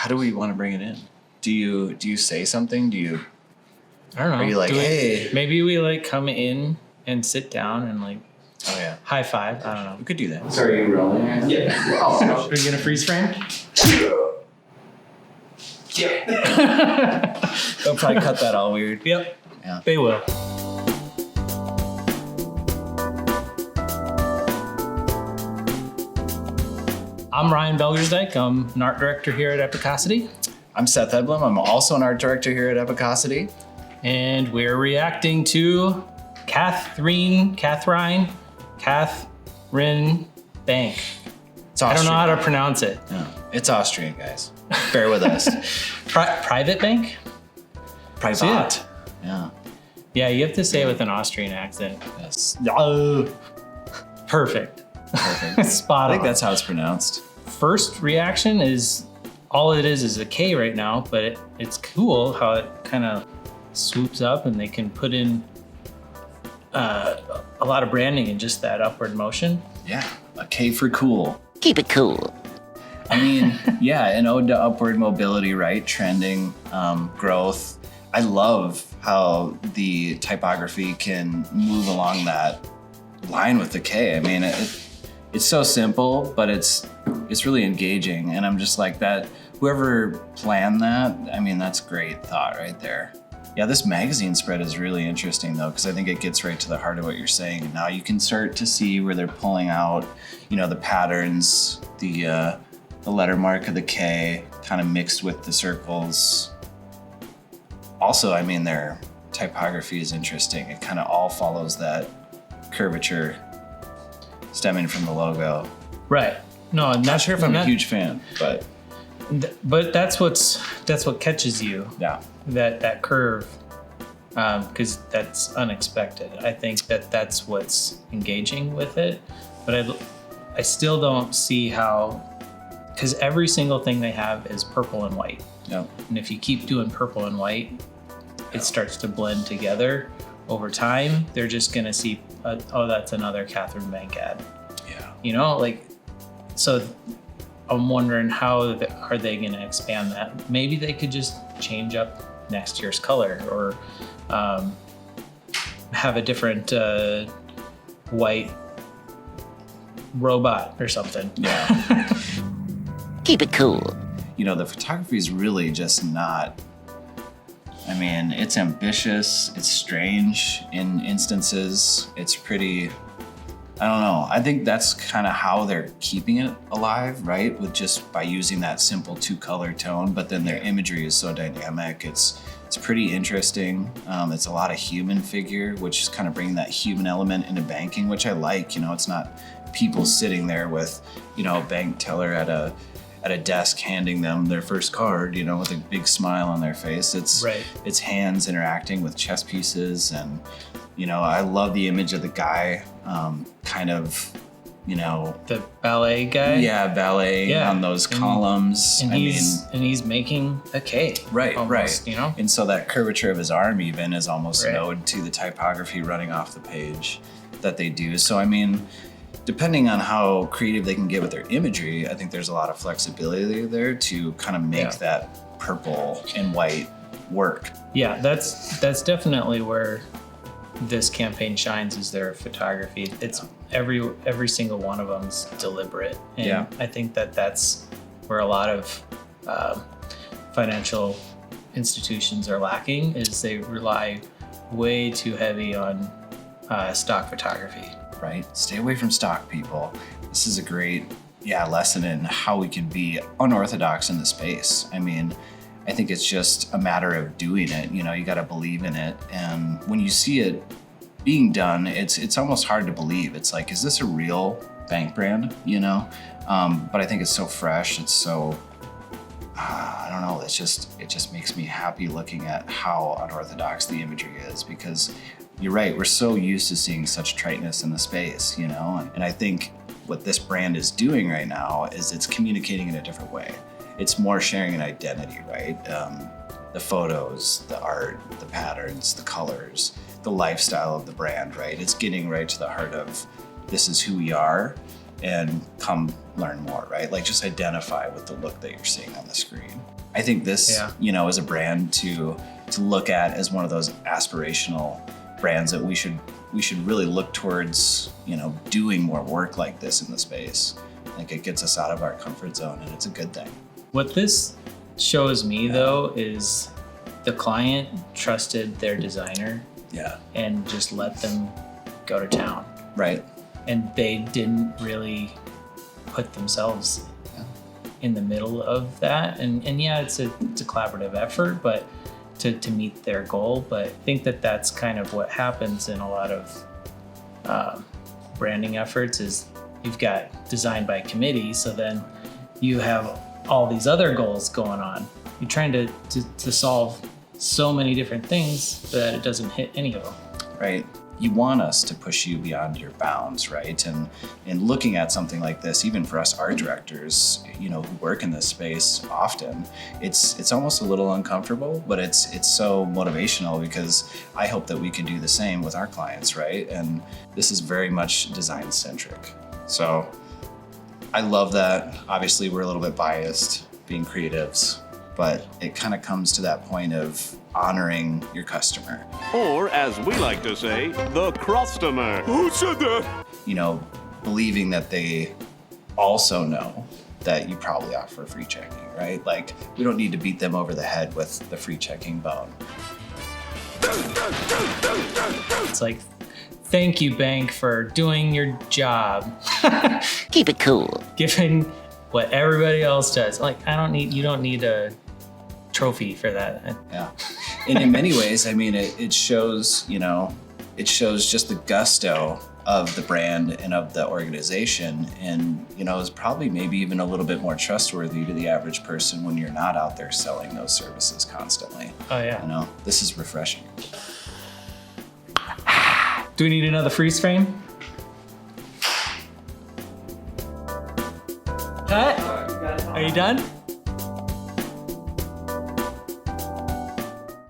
how do we want to bring it in? Do you say something? I don't know. Are you like, hey? Maybe we like come in and sit down and like, Oh yeah, high five. I don't know. we could do that. So are you rolling? Yeah. Are you gonna freeze frame? Yeah. They'll probably cut that all weird. Yep. Yeah. They will. I'm Ryan Belgersdyke. I'm an art director here at Epicosity. I'm Seth Edblum. I'm also an art director here at Epicosity. And we're reacting to Catherine Bank. It's I don't know Austrian. how to pronounce it. No, it's Austrian, guys. Bear with us. Private Bank? Privat. Yeah. Yeah, you have to say it with an Austrian accent. Yes. Perfect. Perfect. Spot I on. think that's how it's pronounced. First reaction is all it is a K right now, but it's cool how it kind of swoops up and they can put in a lot of branding in just that upward motion. Yeah. A K for cool. Keep it cool. I mean, yeah, an ode to upward mobility, right? Trending, growth. I love how the typography can move along that line with the K. I mean, it's so simple, but it's really engaging. And I'm just like that. Whoever planned that, I mean, that's great thought right there. Yeah, this magazine spread is really interesting though, because I think it gets right to the heart of what you're saying. And now you can start to see where they're pulling out, the patterns, the letter mark of the K kind of mixed with the circles. Also, I mean, their typography is interesting. It kind of all follows that curvature stemming from the logo. Right. No, and Not sure if I'm a huge fan, but that's what catches you. yeah. That curve, because that's unexpected. I think that's what's engaging with it, but I still don't see how, because every single thing they have is purple and white. Yep. And if you keep doing purple and white, it starts to blend together. Over time, they're just gonna see, oh, that's another Catherine Bank ad. Yeah. So I'm wondering how are they gonna expand that? Maybe they could just change up next year's color or have a different white robot or something. Yeah. Keep it cool. The photography is really just not, I mean, it's ambitious, it's strange in instances, it's pretty, I don't know. I think that's kind of how they're keeping it alive, right? With just by using that simple 2-color tone, but then their imagery is so dynamic. It's pretty interesting. It's a lot of human figure, which is kind of bringing that human element into banking, which I like. It's not people sitting there with, a bank teller at a desk handing them their first card, with a big smile on their face. It's hands interacting with chess pieces, and I love the image of the guy, The ballet guy. Yeah, ballet on those columns. And he's making a K. Right, almost, right. And so that curvature of his arm even is almost an ode to the typography running off the page that they do. So I mean, depending on how creative they can get with their imagery, I think there's a lot of flexibility there to kind of make that purple and white work. Yeah, that's definitely where this campaign shines, is their photography. It's every single one of them's deliberate, and I think that's where a lot of financial institutions are lacking, is they rely way too heavy on stock photography. Right? Stay away from stock, people. This is a great lesson in how we can be unorthodox in the space. I mean, I think it's just a matter of doing it. You got to believe in it. And when you see it being done, it's almost hard to believe. It's like, is this a real bank brand? But I think it's so fresh. It's so, I don't know. It just makes me happy looking at how unorthodox the imagery is, because you're right. We're so used to seeing such triteness in the space, and I think what this brand is doing right now is it's communicating in a different way. It's more sharing an identity, right? The photos, the art, the patterns, the colors, the lifestyle of the brand, right? It's getting right to the heart of, this is who we are, and come learn more, right? Like, just identify with the look that you're seeing on the screen. I think this, Yeah. you know, is a brand to look at as one of those aspirational brands that we should really look towards, you know, doing more work like this in the space. Like it gets us out of our comfort zone, and it's a good thing. What this shows me though is the client trusted their designer Yeah. and just let them go to town. Right. And they didn't really put themselves in the middle of that. And yeah, it's a collaborative effort, but to meet their goal. But I think that that's kind of what happens in a lot of branding efforts is you've got design by committee. So then you have all these other goals going on. You're trying to solve so many different things that it doesn't hit any of them. Right. You want us to push you beyond your bounds, right? And in looking at something like this, even for us art directors, you know, who work in this space often, it's almost a little uncomfortable, but it's so motivational because I hope that we can do the same with our clients, right? And this is very much design centric. So I love that. Obviously, we're a little bit biased being creatives, but it kind of comes to that point of honoring your customer. Or, as we like to say, the crustomer. Who said that? You know, believing that they also know that you probably offer free checking, right? Like, we don't need to beat them over the head with the free checking bone. It's like, thank you, bank, for doing your job. Keep it cool. Given what everybody else does. Like, you don't need a trophy for that. Yeah. And in many ways, I mean, it shows, you know, it shows just the gusto of the brand and of the organization. And, you know, is probably maybe even a little bit more trustworthy to the average person when you're not out there selling those services constantly. Oh, yeah. You know, this is refreshing. Do we need another freeze frame? Cut? Are you done?